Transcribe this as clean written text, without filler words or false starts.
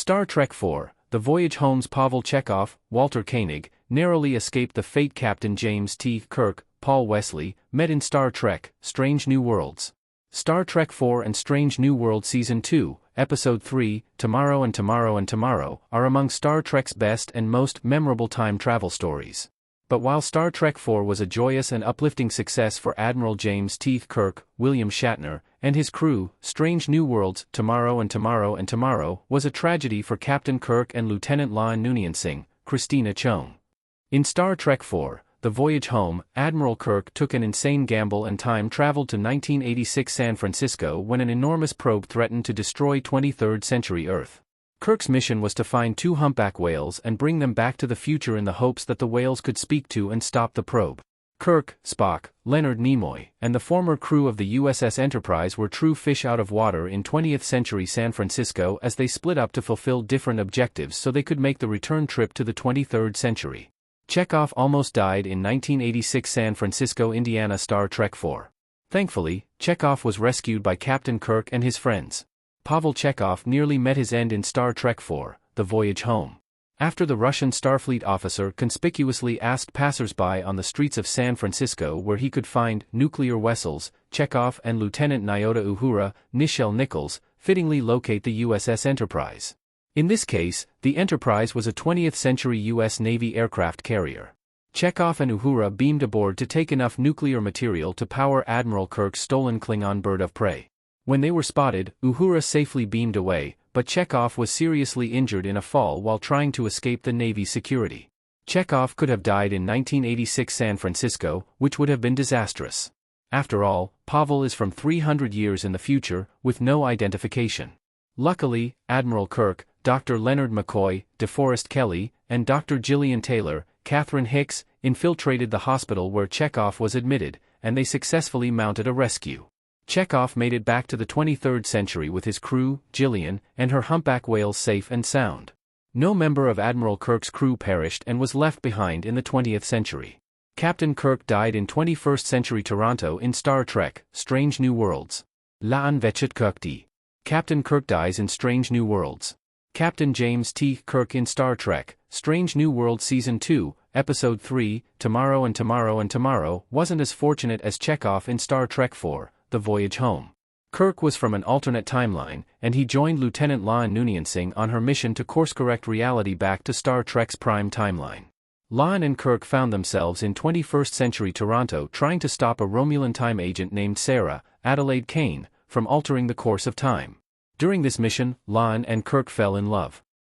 Star Trek IV, The Voyage Home's Pavel Chekov, Walter Koenig, narrowly escaped the fate Captain James T. Kirk, Paul Wesley, met in Star Trek, Strange New Worlds. Star Trek IV and Strange New Worlds Season 2, Episode 3, Tomorrow and Tomorrow and Tomorrow, are among Star Trek's best and most memorable time travel stories. But while Star Trek IV was a joyous and uplifting success for Admiral James T. Kirk, William Shatner, and his crew, Strange New Worlds, Tomorrow and Tomorrow and Tomorrow, was a tragedy for Captain Kirk and Lieutenant Lon Noonien Singh, Christina Chong. In Star Trek IV, The Voyage Home, Admiral Kirk took an insane gamble and time-traveled to 1986 San Francisco when an enormous probe threatened to destroy 23rd century Earth. Kirk's mission was to find two humpback whales and bring them back to the future in the hopes that the whales could speak to and stop the probe. Kirk, Spock, Leonard Nimoy, and the former crew of the USS Enterprise were true fish out of water in 20th century San Francisco as they split up to fulfill different objectives so they could make the return trip to the 23rd century. Chekov almost died in 1986 San Francisco, Indiana. Star Trek IV. Thankfully, Chekov was rescued by Captain Kirk and his friends. Pavel Chekov nearly met his end in Star Trek IV, The Voyage Home. After the Russian Starfleet officer conspicuously asked passers-by on the streets of San Francisco where he could find nuclear vessels, Chekov and Lieutenant Nyota Uhura, Nichelle Nichols, fittingly locate the USS Enterprise. In this case, the Enterprise was a 20th century U.S. Navy aircraft carrier. Chekov and Uhura beamed aboard to take enough nuclear material to power Admiral Kirk's stolen Klingon bird of prey. When they were spotted, Uhura safely beamed away, but Chekov was seriously injured in a fall while trying to escape the Navy's security. Chekov could have died in 1986 San Francisco, which would have been disastrous. After all, Pavel is from 300 years in the future, with no identification. Luckily, Admiral Kirk, Dr. Leonard McCoy, DeForest Kelley, and Dr. Gillian Taylor, Catherine Hicks, infiltrated the hospital where Chekov was admitted, and they successfully mounted a rescue. Chekov made it back to the 23rd century with his crew, Gillian, and her humpback whales safe and sound. No member of Admiral Kirk's crew perished and was left behind in the 20th century. Captain Kirk died in 21st century Toronto in Star Trek, Strange New Worlds. Laan Vechet Kirkdi. Captain Kirk dies in Strange New Worlds. Captain James T. Kirk in Star Trek, Strange New Worlds Season 2, Episode 3, Tomorrow and Tomorrow and Tomorrow, wasn't as fortunate as Chekov in Star Trek IV, The Voyage Home. Kirk was from an alternate timeline, and he joined Lieutenant Lon Noonien Singh on her mission to course-correct reality back to Star Trek's prime timeline. Lon and Kirk found themselves in 21st century Toronto trying to stop a Romulan time agent named Sarah, Adelaide Kane, from altering the course of time. During this mission, Lon and Kirk fell in love.